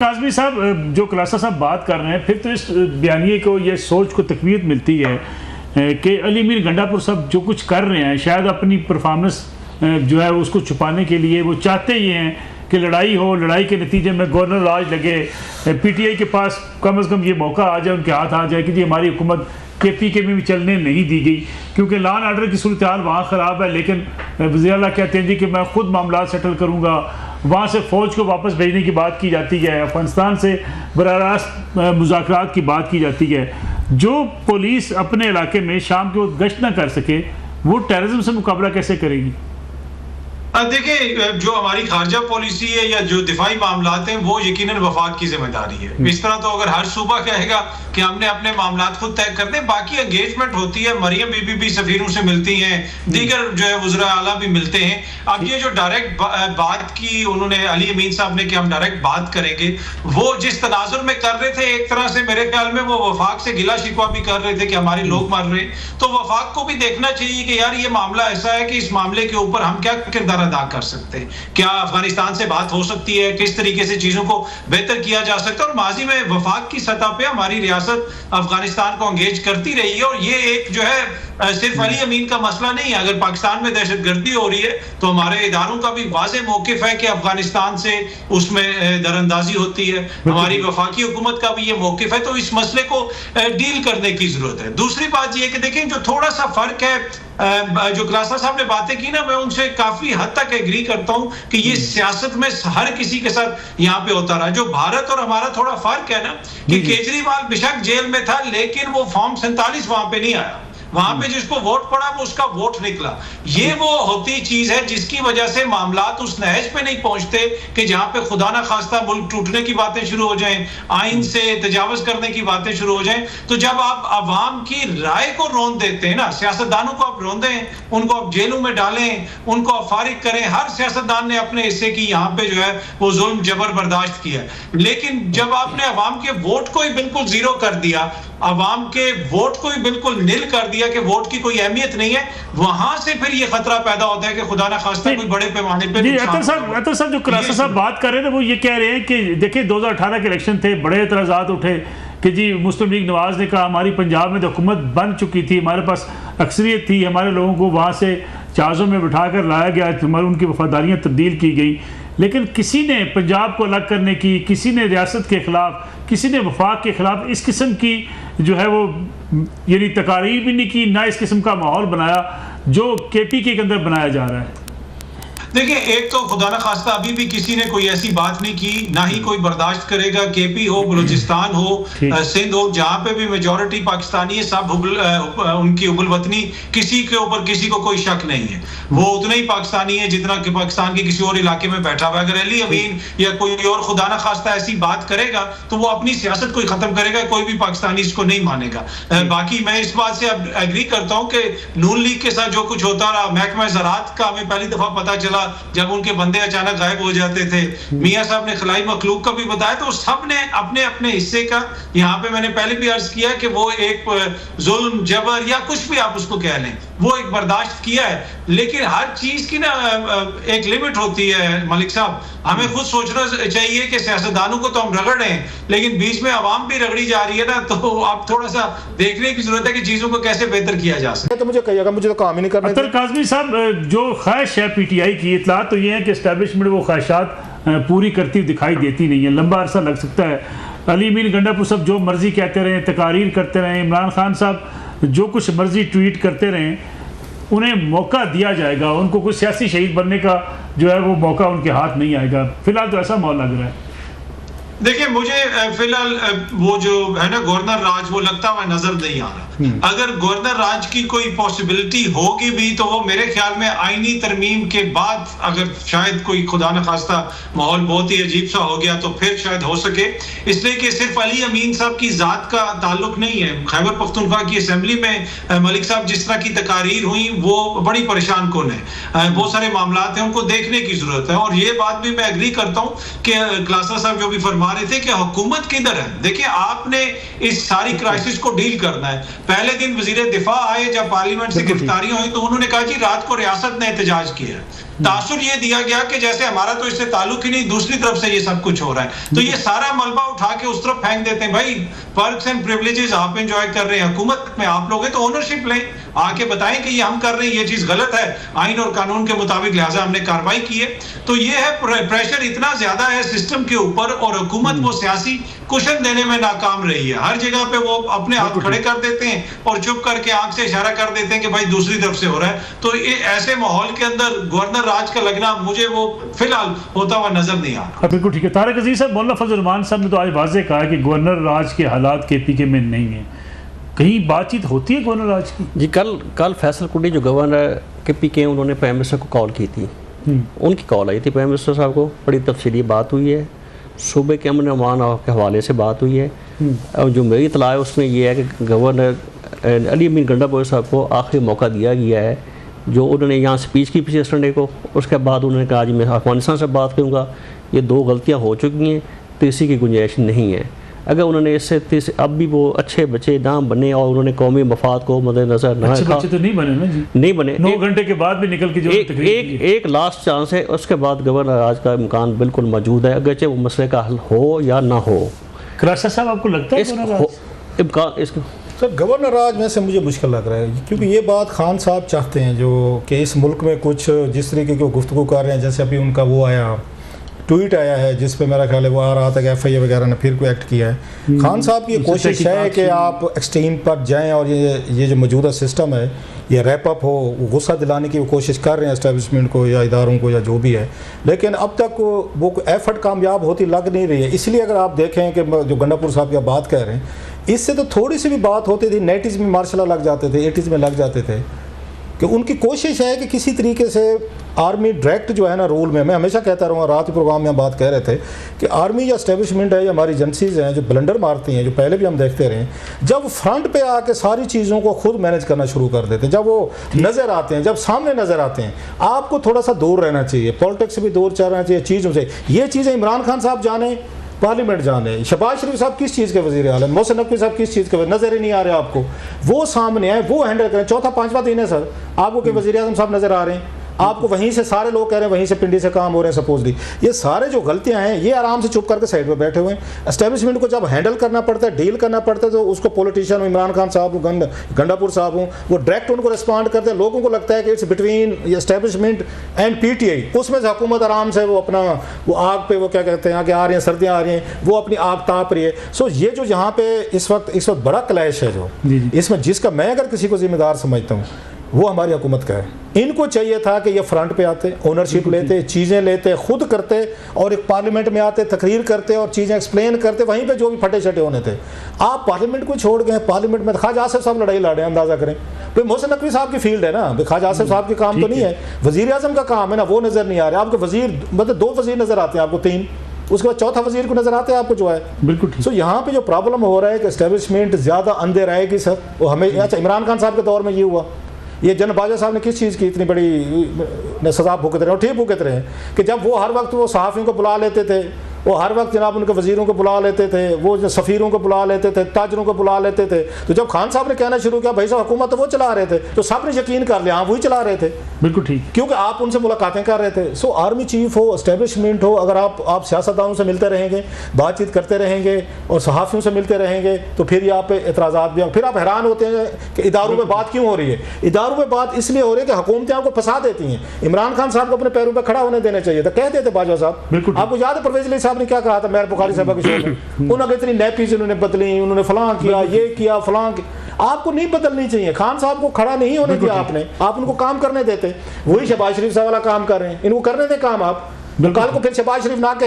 काज़मी साहब, जो खुलासा साहब बात कर रहे हैं, फिर तो इस बयानिए को, ये सोच को तक़वीयत मिलती है कि अली मीर गंडापुर साहब जो कुछ कर रहे हैं, शायद अपनी परफॉर्मेंस जो है उसको छुपाने के लिए वो चाहते ही हैं कि लड़ाई हो, लड़ाई के नतीजे में गवर्नर राज लगे, PTI के पास कम अज़ कम ये मौका आ जाए, उनके हाथ आ जाए कि जी हमारी हुकूमत KPK में भी चलने नहीं दी गई, क्योंकि लॉ एंड ऑर्डर की सूरत हाल वहाँ ख़राब है। लेकिन वज़ीर आला कहते हैं जी कि मैं ख़ुद मामला सेटल करूँगा। वहाँ से फ़ौज को वापस भेजने की बात की जाती है, अफगानिस्तान से बराह रास्त मुज़ाकरात की बात की जाती है। जो पुलिस अपने इलाके में शाम के वक्त गश्त न कर सके, वो टेररिज्म से मुकाबला कैसे करेगी? देखिए, जो हमारी खारजा पॉलिसी है या जो दिफाई मामलात हैं, वो यकीनन वफाक की जिम्मेदारी है। इस तरह तो अगर हर सूबा कहेगा कि हमने अपने मामलात खुद तय कर दें, बाकी एंगेजमेंट होती है, मरियम बीबी भी सफीरों से मिलती हैं, दीगर जो है वज़ीर आला भी मिलते हैं। अब ये जो डायरेक्ट बात की उन्होंने अली अमीन साहब ने कि हम डायरेक्ट बात करेंगे, वो जिस तनाजुर में कर रहे थे, एक तरह से मेरे ख्याल में वो वफाक से गिला शिकवा भी कर रहे थे कि हमारे लोग मर रहे हैं। तो वफाक को भी देखना चाहिए कि यार ये मामला ऐसा है कि इस मामले के ऊपर हम क्या किरदार अदा कर सकते हैं, क्या अफगानिस्तान से बात हो सकती है, किस तरीके से चीजों को बेहतर किया जा सकता है। और माजी में वफाक की सतह पे हमारी रियासत अफगानिस्तान को एंगेज करती रही है, और ये एक जो है सिर्फ अली अमीन का मसला नहीं है। अगर पाकिस्तान में दहशतगर्दी हो रही है तो हमारे इदारों का भी वाज़ेह मौक़िफ़ है कि अफगानिस्तान से उसमें दरअंदाजी होती है। हमारी वफाकी हुकूमत का भी ये मौक़िफ़ है, तो इस मसले को डील करने की जरूरत है। दूसरी बात ये कि देखें, जो थोड़ा सा फर्क है, जो खुलासा साहब ने बातें की ना, मैं उनसे काफी हद तक एग्री करता हूं कि ये सियासत में हर किसी के साथ यहाँ पे होता रहा। जो भारत और हमारा थोड़ा फर्क है ना कि केजरीवाल बेशक जेल में था, लेकिन वो फॉर्म 47 वहां पे नहीं आया। वहां पे जिसको वोट पड़ा वो उसका वोट निकला। ये वो होती चीज है जिसकी वजह से मामलात उस नहज पे नहीं पहुंचते कि जहां पे खुदा ना खास्ता मुल्क टूटने की बातें शुरू हो जाएं, आइन से तजावज करने की बातें शुरू हो जाएं। तो जब आप अवाम की राय को रोन देते हैं ना, सियासतदानों को आप रोन दें, उनको आप जेलों में डालें, उनको आप फारिग करें। हर सियासतदान ने अपने हिस्से की यहाँ पे जो है वो जुल्म जबर बर्दाश्त किया। लेकिन जब आपने अवाम के वोट को ही बिल्कुल जीरो कर दिया, अवाम के वोट को ही बिल्कुल निल कर दिया कि वोट की कोई अहमियत नहीं है, वहां से फिर ये खतरा पैदा होता है कि खुदा ना खास्ता कोई बड़े पैमाने पे। अतर साहब जो खुलासा साहब बात कर रहे थे वो ये कह रहे हैं कि देखिए 2018 के इलेक्शन थे, बड़े एतराज़ात उठे कि जी मुस्लिम लीग नवाज ने कहा हमारी पंजाब में तो हुकूमत बन चुकी थी, हमारे पास अक्सरियत थी, हमारे लोगों को वहाँ से जहाज़ों में बिठा कर लाया गया, उनकी वफादारियाँ तब्दील की गई। लेकिन किसी ने पंजाब को अलग करने की, किसी ने रियासत के ख़िलाफ़, किसी ने वफाक के ख़िलाफ़ इस किस्म की जो है वो यानी तकारीर भी नहीं की, ना इस किस्म का माहौल बनाया जो KPK के अंदर बनाया जा रहा है। देखिए, एक तो खुदा ना खास्ता अभी भी किसी ने कोई ऐसी बात नहीं की, ना ही कोई बर्दाश्त करेगा। KP हो, बलूचिस्तान हो, सिंध हो, जहाँ पे भी मेजॉरिटी पाकिस्तानी है, सब उनकी उबल वतनी, किसी के ऊपर किसी को कोई शक नहीं है। वो उतना ही पाकिस्तानी है जितना कि पाकिस्तान के किसी और इलाके में बैठा हुआ है। अगर अली अमीन या कोई और खुदा ना खास्ता ऐसी बात करेगा तो वो अपनी सियासत को ही खत्म करेगा, कोई भी पाकिस्तानी इसको नहीं मानेगा। बाकी मैं इस बात से एग्री करता हूँ कि नून लीग के साथ जो कुछ होता रहा, महकमा ज़राअत का हमें पहली दफा पता चला जब उनके बंदे अचानक गायब हो जाते थे। मियां साहब ने खलाई मखलूक का भी बताया। तो सब ने अपने अपने हिस्से का, यहाँ पे मैंने पहले भी अर्ज किया कि वो एक जुल्म जबर या कुछ भी आप उसको कह लें, वो एक बर्दाश्त किया है। लेकिन हर चीज की ना एक लिमिट होती है मलिक साहब। हमें खुद सोचना चाहिए कि सियासतदानों को तो हम रगड़ रहे हैं, लेकिन बीच में आवाम भी रगड़ी जा रही है ना, तो आप थोड़ा सा देखने की जरूरत है कि चीजों को कैसे बेहतर किया जा सकता है। तो मुझे कहिएगा, मुझे तो काम ही नहीं करना। अतर काज़मी साहब, जो ख्वाहिश है PTI की, इतला तो ये है कि एस्टैब्लिशमेंट वो ख्वाहिशात पूरी करती दिखाई देती नहीं है, लंबा अरसा लग सकता है। अली मीर गंडापुर साहब जो मर्जी कहते रहे, तकारीर करते रहे, इमरान खान साहब जो कुछ मर्जी ट्वीट करते रहे, उन्हें मौका दिया जाएगा, उनको कुछ सियासी शहीद बनने का जो है वो मौका उनके हाथ नहीं आएगा। फिलहाल तो ऐसा माहौल लग रहा है। देखिए, मुझे फिलहाल वो जो है ना गवर्नर राज, वो लगता हुआ नजर नहीं आ रहा। अगर गवर्नर राज की कोई पॉसिबिलिटी होगी भी तो वो मेरे ख्याल में आईनी तरमीम के बाद, अगर शायद कोई खुदा न खास्ता माहौल बहुत ही अजीब सा हो गया तो फिर शायद हो सके। इसलिए कि सिर्फ अली अमीन साहब की जात का ताल्लुक नहीं है। खैबर पख्तूनख्वा की असेंबली में मलिक साहब जिस तरह की तकारीर हुई वो बड़ी परेशान कौन है। बहुत सारे मामलात हैं, उनको देखने की जरूरत है। और ये बात भी मैं एग्री करता हूँ कि खुलासा साहब जो भी फरमा रहे थे कि हुकूमत किधर है। देखिए, आपने इस सारी क्राइसिस को डील करना है। पहले दिन वजीर दिफा आए, जब पार्लियामेंट से गिरफ्तारियां हुई तो उन्होंने कहा जी रात को रियासत ने एहतजाज किया। तासुर ये दिया गया कि जैसे हमारा तो इससे ताल्लुक ही नहीं, दूसरी तरफ से ये सब कुछ हो रहा है। तो ये सारा मलबा उठा के उस तरफ फेंक देते हैं। भाई पर्क्स एंड प्रिविलेजेस आप एंजॉय कर रहे हैं, हुकूमत में आप लोग हैं तो ओनरशिप लें, आके बताएं कि ये हम कर रहे हैं, ये चीज गलत है आइन और कानून के मुताबिक, लिहाजा हमने कार्रवाई की है। तो ये है प्रेशर इतना ज्यादा है सिस्टम के ऊपर, और हुकूमत वो सियासी कुशन देने में नाकाम रही है। हर जगह पे वो अपने हाथ खड़े कर देते हैं और चुप करके आंख से इशारा कर देते हैं कि भाई दूसरी तरफ से हो रहा है। तो ये ऐसे माहौल के अंदर गवर्नर राज का लगना मुझे वो फिलहाल होता हुआ नजर नहीं आ रहा। बिल्कुल ठीक है। तारिक अजीज साहब, मौलाना फजल रहमान साहब ने तो आज वाज़ेह कहा कि गवर्नर राज के हालात KPK में नहीं है। कहीं बातचीत होती है गवर्नर राज की? जी, कल फैसल कुंडी जो गवर्नर KPK उन्होंने प्राइम मिनिस्टर को कॉल की थी, उनकी कॉल आई थी प्राइम मिनिस्टर साहब को, बड़ी तफसीली बात हुई है, सूबे के अमन अमान के हवाले से बात हुई है। और जो मेरी इतला है उसमें यह है कि गवर्नर अली अमीन गंडापुर साहब को आखिरी मौका दिया गया है। जो उन्होंने यहाँ स्पीच की पिछले संडे को, उसके बाद उन्होंने कहा आज मैं अफगानिस्तान से बात करूँगा, ये 2 गलतियाँ हो चुकी हैं, तीसरी की गुंजाइश नहीं है। अगर उन्होंने इससे अब भी वो अच्छे बच्चे ना बने और उन्होंने कौमी मफाद को मद्देनजर न रखा, बच्चे तो नहीं बने ना जी, नहीं बने, 9 घंटे के बाद भी निकल के जो एक लास्ट चांस है, उसके बाद गवर्नर राज का इम्कान बिल्कुल मौजूद है, अगरचे वो मसले का हल हो या ना हो। क्रासा साहब, आपको लगता है इम्कान इसका? सर, गवर्नर राज में से मुझे मुश्किल लग रहा है, क्योंकि ये बात खान साहब चाहते हैं जो कि इस मुल्क में कुछ जिस तरीके की गुफ्तगू कर रहे हैं, जैसे अभी उनका वो आया ट्वीट आया है जिस पे मेरा ख्याल है वो आ रहा था कि FIA वगैरह ने फिर कोई एक्ट किया है। खान साहब की कोशिश है कि आप एक्सट्रीम पर जाएं और ये जो मौजूदा सिस्टम है ये रैप अप हो, गुस्सा दिलाने की वो कोशिश कर रहे हैं एस्टेब्लिशमेंट को या इदारों को या जो भी है, लेकिन अब तक वो एफर्ट कामयाब होती लग नहीं रही है। इसलिए अगर आप देखें कि जो गंडापुर साहब की बात कह रहे हैं, इससे तो थोड़ी सी भी बात होती थी 90s में मार्शल लग जाते थे, 80s में लग जाते थे, कि उनकी कोशिश है कि किसी तरीके से आर्मी डायरेक्ट जो है ना रूल में, मैं हमेशा कहता रहूँगा, रात के प्रोग्राम में हम बात कह रहे थे कि आर्मी या एस्टेब्लिशमेंट है या हमारी एजेंसीज़ हैं जो ब्लंडर मारती हैं, जो पहले भी हम देखते रहे, जब फ्रंट पे आके सारी चीज़ों को खुद मैनेज करना शुरू कर देते हैं, जब वो नज़र आते हैं, जब सामने नज़र आते हैं, आपको थोड़ा सा दूर रहना चाहिए, पॉलिटिक्स से भी दूर रहना चाहिए चीज़ों से। ये चीज़ें इमरान खान साहब जाने, पार्लियामेंट जाने, शहबाज शरीफ साहब किस चीज़ के वज़ीर आलम, मोहसिन नकवी साहब किस चीज़ के नज़र ही नहीं आ रहे आपको, वो सामने आए, वो हैंडल करें। चौथा 5वां दिन है सर, आपको कि वज़ीर आज़म साहब नज़र आ रहे हैं, आपको वहीं से सारे लोग कह रहे हैं वहीं से पिंडी से काम हो रहे हैं सपोजली। ये सारे जो गलतियां हैं ये आराम से चुप करके साइड पे बैठे हुए हैं। एस्टेब्लिशमेंट को जब हैंडल करना पड़ता है, डील करना पड़ता है, तो उसको पॉलिटिशियन इमरान खान साहब हो, गंडापुर साहब हों, वो डायरेक्ट उनको रिस्पॉन्ड करते हैं। लोगों को लगता है कि it's between establishment and PTI, उसमें से हुकूमत आराम से वो अपना वो आग पे वो क्या कहते हैं आगे आ रही हैं, सर्दियाँ आ रही हैं, वो अपनी आग ताप रही है। सो ये जो यहाँ पे इस वक्त बड़ा क्लैश है जो इसमें, जिसका मैं अगर किसी को जिम्मेदार समझता हूँ वो हमारी हुकूमत का है। इनको चाहिए था कि ये फ्रंट पे आते, ओनरशिप लेते, चीज़ें लेते, खुद करते और एक पार्लियामेंट में आते, तकरीर करते और चीज़ें एक्सप्लेन करते, वहीं पे जो भी फटे शटे होने थे। आप पार्लियामेंट को छोड़ गए, पार्लियामेंट में ख्वाजा आसिफ साहब लड़ाई लड़े, अंदाज़ा करें भाई, मोहसिन नकवी साहब की फील्ड है ना, ख्वाजा आसिफ साहब के काम तो नहीं है, वज़ीर आज़म का काम है ना, वो नज़र नहीं आ रहा। आपके वज़ीर मतलब 2 वज़ीर नज़र आते हैं आपको, 3, उसके बाद चौथा वज़ीर को नज़र आते हैं आपको जो है। बिल्कुल। सो यहाँ पे जो प्रॉब्लम हो रहा है कि एस्टेब्लिशमेंट ज़्यादा अंधे रहेगी सर, वो हमें अच्छा इमरान खान साहब के दौर में ये हुआ, ये जन बाजा साहब ने किस चीज़ की इतनी बड़ी सज़ा भुगत रहे, और ठीक भुगत रहे हैं कि जब वो हर वक्त वो सहाफ़ियों को बुला लेते थे, वो हर वक्त जनाब उनके वज़ीरों को बुला लेते थे, वो जो सफ़ीरों को बुला लेते थे, ताजरों को बुला लेते थे, तो जब खान साहब ने कहना शुरू किया भाई साहब हुकूमत तो वो चला रहे थे, तो सब ने यकीन कर लिया हाँ वही चला रहे थे। बिल्कुल ठीक, क्योंकि आप उनसे मुलाकातें कर रहे थे। सो आर्मी चीफ हो, एस्टेब्लिशमेंट हो, अगर आप सियासतदानों से मिलते रहेंगे, बातचीत करते रहेंगे और सहाफ़ियों से मिलते रहेंगे, तो फिर यहाँ पे एतराज़ात भी, फिर आप हैरान होते हैं कि इदारों में बात क्यों हो रही है। इदारों में बात इसलिए हो रही है कि हुकूमतें आपको फंसा देती हैं। इमरान खान साहब को अपने पैरों पर खड़ा होने देना चाहिए था, कहते थे बाजवा साहब। आपको याद है परवेज़ अली साहब ने क्या कहा था मेयर बुखारी साहब के शो में, उन्होंने इतनी नैपीज उन्होंने बदली, उन्होंने फलां किया, ये किया, फलां किया। आपको नहीं बदलनी चाहिए, खान साहब को खड़ा नहीं होने दिया आपने, आप उनको काम करने देते। वही शहबाज शरीफ साहब वाला काम कर रहे हैं, इनको करने दें काम आप, कल को फिर शहबाज शरीफ ना कहे